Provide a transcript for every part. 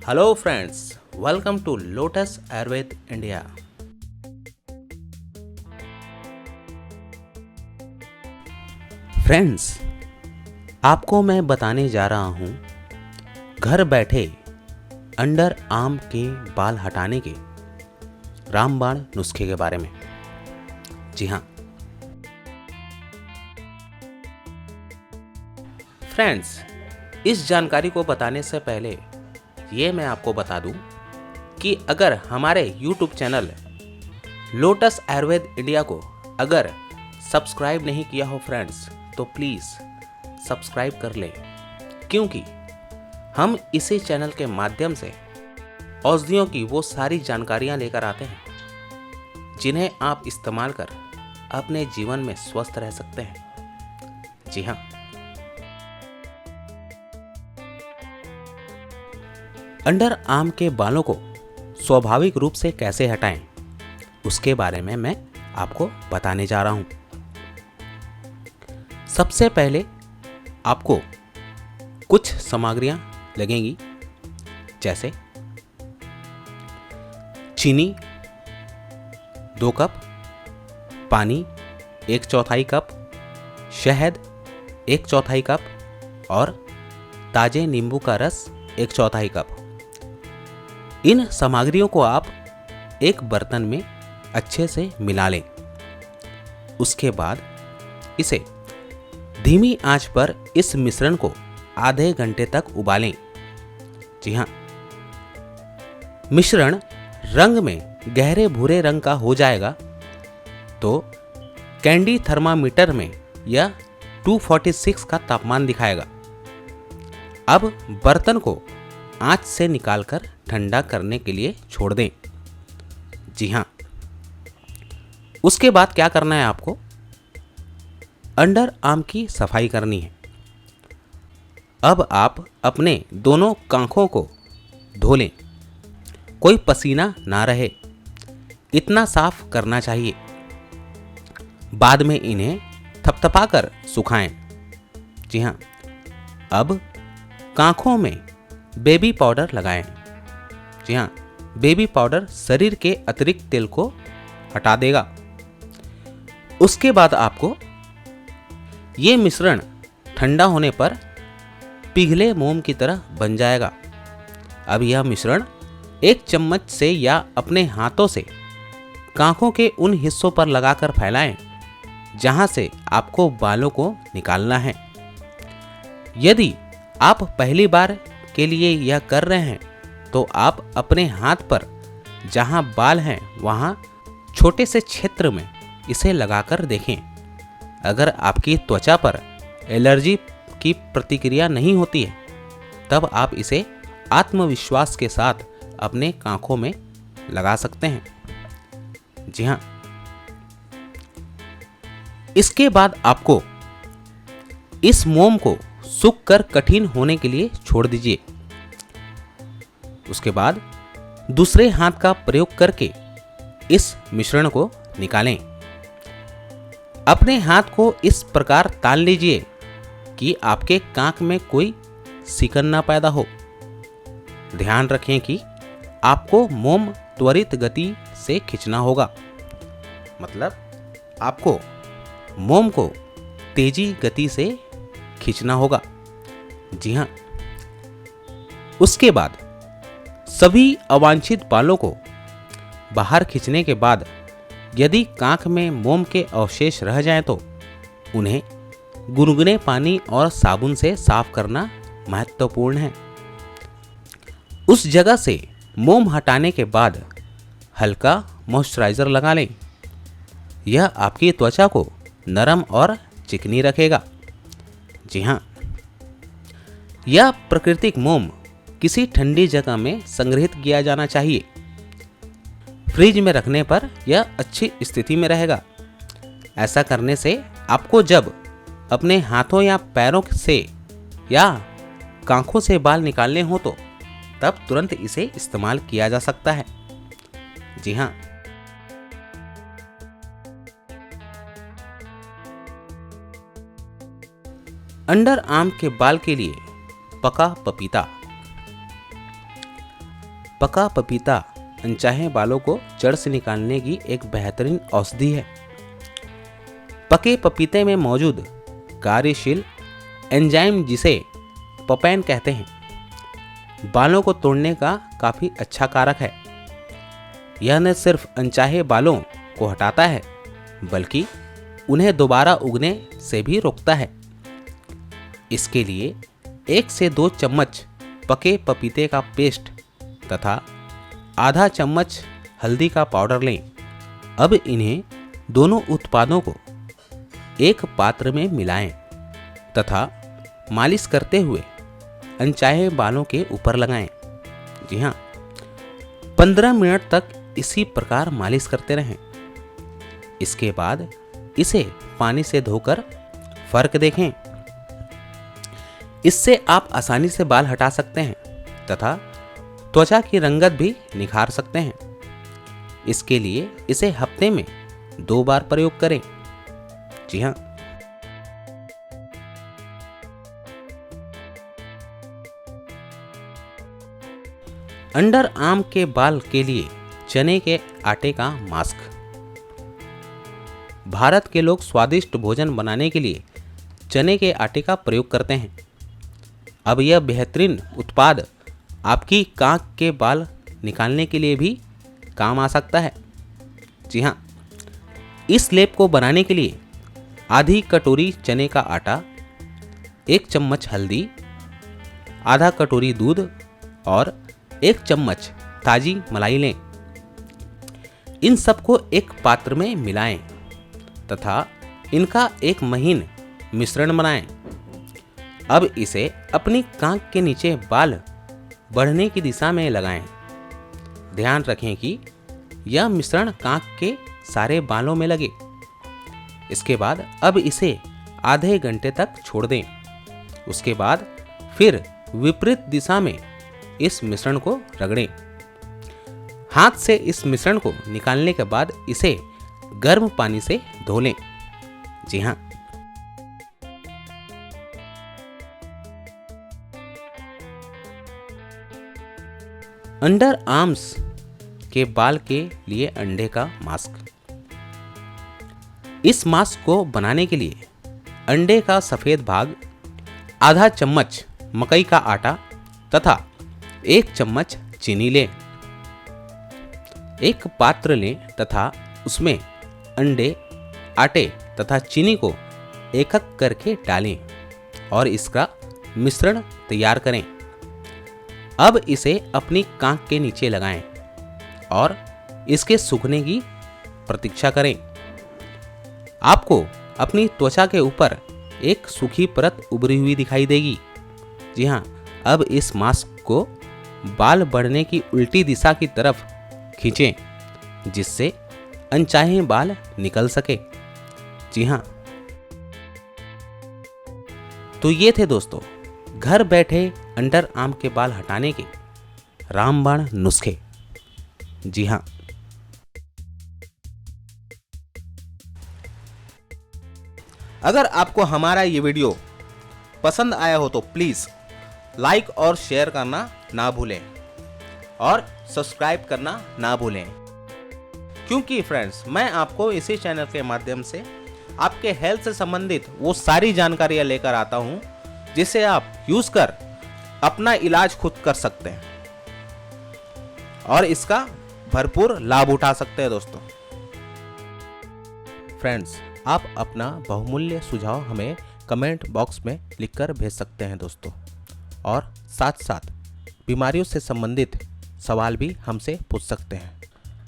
Hello friends, welcome to lotus Ayurveda India. Friends, आपको मैं बताने जा रहा हूँ घर बैठे अंडर आर्म के बाल हटाने के रामबाण नुस्खे के बारे में। जी हाँ फ्रेंड्स, इस जानकारी को बताने से पहले ये मैं आपको बता दूं कि अगर हमारे YouTube channel lotus Ayurveda India को अगर सब्सक्राइब नहीं किया हो फ्रेंड्स, तो प्लीज़ सब्सक्राइब कर लें, क्योंकि हम इसी चैनल के माध्यम से औषधियों की वो सारी जानकारियां लेकर आते हैं जिन्हें आप इस्तेमाल कर अपने जीवन में स्वस्थ रह सकते हैं। जी हाँ, अंडर आर्म के बालों को स्वाभाविक रूप से कैसे हटाएं, उसके बारे में मैं आपको बताने जा रहा हूं। सबसे पहले आपको कुछ सामग्रियां लगेंगी, जैसे चीनी 2 कप, पानी 1/4 कप, शहद 1/4 कप और ताजे नींबू का रस 1/4 कप। इन सामग्रियों को आप एक बर्तन में अच्छे से मिला लें। उसके बाद इसे धीमी आंच पर इस मिश्रण को आधे घंटे तक उबालें। जी हाँ, मिश्रण रंग में गहरे भूरे रंग का हो जाएगा तो कैंडी थर्मामीटर में यह 246 का तापमान दिखाएगा। अब बर्तन को आंच से निकालकर ठंडा करने के लिए छोड़ दें। जी हाँ, उसके बाद क्या करना है, आपको अंडर आर्म की सफाई करनी है। अब आप अपने दोनों कांखों को धो लें, कोई पसीना ना रहे, इतना साफ करना चाहिए। बाद में इन्हें थपथपाकर सुखाएं। जी हाँ, अब कांखों में बेबी पाउडर लगाएं। जी हाँ, बेबी पाउडर शरीर के अतिरिक्त तेल को हटा देगा। उसके बाद आपको ये मिश्रण ठंडा होने पर पिघले मोम की तरह बन जाएगा। अब यह मिश्रण एक चम्मच से या अपने हाथों से कांखों के उन हिस्सों पर लगाकर फैलाएं जहां से आपको बालों को निकालना है। यदि आप पहली बार के लिए यह कर रहे हैं तो आप अपने हाथ पर जहां बाल हैं वहां छोटे से क्षेत्र में इसे लगाकर देखें। अगर आपकी त्वचा पर एलर्जी की प्रतिक्रिया नहीं होती है, तब आप इसे आत्मविश्वास के साथ अपने कांखों में लगा सकते हैं। जी हाँ, इसके बाद आपको इस मोम को सूखकर कठिन होने के लिए छोड़ दीजिए। उसके बाद दूसरे हाथ का प्रयोग करके इस मिश्रण को निकालें। अपने हाथ को इस प्रकार तान लीजिए कि आपके कांख में कोई सिकन ना पैदा हो। ध्यान रखें कि आपको मोम त्वरित गति से खींचना होगा, मतलब आपको मोम को तेजी गति से खींचना होगा। जी हाँ, उसके बाद सभी अवांछित बालों को बाहर खींचने के बाद यदि कांख में मोम के अवशेष रह जाएं तो उन्हें गुनगुने पानी और साबुन से साफ करना महत्वपूर्ण है। उस जगह से मोम हटाने के बाद हल्का मॉइस्चराइज़र लगा लें। यह आपकी त्वचा को नरम और चिकनी रखेगा। जी हाँ, यह प्राकृतिक मोम किसी ठंडी जगह में संग्रहित किया जाना चाहिए। फ्रिज में रखने पर यह अच्छी स्थिति में रहेगा। ऐसा करने से आपको जब अपने हाथों या पैरों से या कांखों से बाल निकालने हो तो तब तुरंत इसे इस्तेमाल किया जा सकता है। जी हाँ, अंडर आर्म के बाल के लिए पका पपीता। पका पपीता अनचाहे बालों को जड़ से निकालने की एक बेहतरीन औषधि है। पके पपीते में मौजूद कार्यशील एंजाइम, जिसे पपैन कहते हैं, बालों को तोड़ने का काफ़ी अच्छा कारक है। यह न सिर्फ अनचाहे बालों को हटाता है, बल्कि उन्हें दोबारा उगने से भी रोकता है। इसके लिए 1 से 2 चम्मच पके पपीते का पेस्ट तथा आधा चम्मच हल्दी का पाउडर लें। अब इन्हें दोनों उत्पादों को एक पात्र में मिलाएं तथा मालिश करते हुए अनचाहे बालों के ऊपर लगाएं। जी हाँ, 15 मिनट तक इसी प्रकार मालिश करते रहें। इसके बाद इसे पानी से धोकर फर्क देखें। इससे आप आसानी से बाल हटा सकते हैं तथा त्वचा की रंगत भी निखार सकते हैं। इसके लिए इसे हफ्ते में 2 बार प्रयोग करें। जी हाँ, अंडर आर्म के बाल के लिए चने के आटे का मास्क। भारत के लोग स्वादिष्ट भोजन बनाने के लिए चने के आटे का प्रयोग करते हैं। अब यह बेहतरीन उत्पाद आपकी कांख के बाल निकालने के लिए भी काम आ सकता है। जी हाँ, इस लेप को बनाने के लिए आधी कटोरी चने का आटा, 1 चम्मच हल्दी, आधा कटोरी दूध और 1 चम्मच ताजी मलाई लें। इन सबको एक पात्र में मिलाएं तथा इनका एक महीन मिश्रण बनाएं। अब इसे अपनी कांख के नीचे बाल बढ़ने की दिशा में लगाएं। ध्यान रखें कि यह मिश्रण कांख के सारे बालों में लगे। इसके बाद अब इसे आधे घंटे तक छोड़ दें। उसके बाद फिर विपरीत दिशा में इस मिश्रण को रगड़ें। हाथ से इस मिश्रण को निकालने के बाद इसे गर्म पानी से धो लें। जी हाँ, अंडर आर्म्स के बाल के लिए अंडे का मास्क। इस मास्क को बनाने के लिए अंडे का सफ़ेद भाग, आधा चम्मच मकई का आटा तथा 1 चम्मच चीनी लें। एक पात्र लें तथा उसमें अंडे, आटे तथा चीनी को एक-एक करके डालें और इसका मिश्रण तैयार करें। अब इसे अपनी कांख के नीचे लगाएं और इसके सूखने की प्रतीक्षा करें। आपको अपनी त्वचा के ऊपर एक सूखी परत उभरी हुई दिखाई देगी। जी हाँ, अब इस मास्क को बाल बढ़ने की उल्टी दिशा की तरफ खींचें, जिससे अनचाहे बाल निकल सके। जी हाँ, तो ये थे दोस्तों घर बैठे अंडर आर्म के बाल हटाने के रामबाण नुस्खे। जी हाँ, अगर आपको हमारा ये वीडियो पसंद आया हो तो प्लीज़ लाइक और शेयर करना ना भूलें और सब्सक्राइब करना ना भूलें, क्योंकि फ्रेंड्स मैं आपको इसी चैनल के माध्यम से आपके हेल्थ से संबंधित वो सारी जानकारियाँ लेकर आता हूँ जिसे आप यूज़ कर अपना इलाज खुद कर सकते हैं और इसका भरपूर लाभ उठा सकते हैं। दोस्तों फ्रेंड्स, आप अपना बहुमूल्य सुझाव हमें कमेंट बॉक्स में लिखकर भेज सकते हैं दोस्तों, और साथ साथ बीमारियों से संबंधित सवाल भी हमसे पूछ सकते हैं,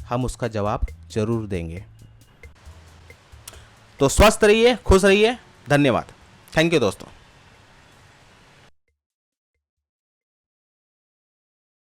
हम उसका जवाब जरूर देंगे। तो स्वस्थ रहिए, खुश रहिए। धन्यवाद। थैंक यू दोस्तों।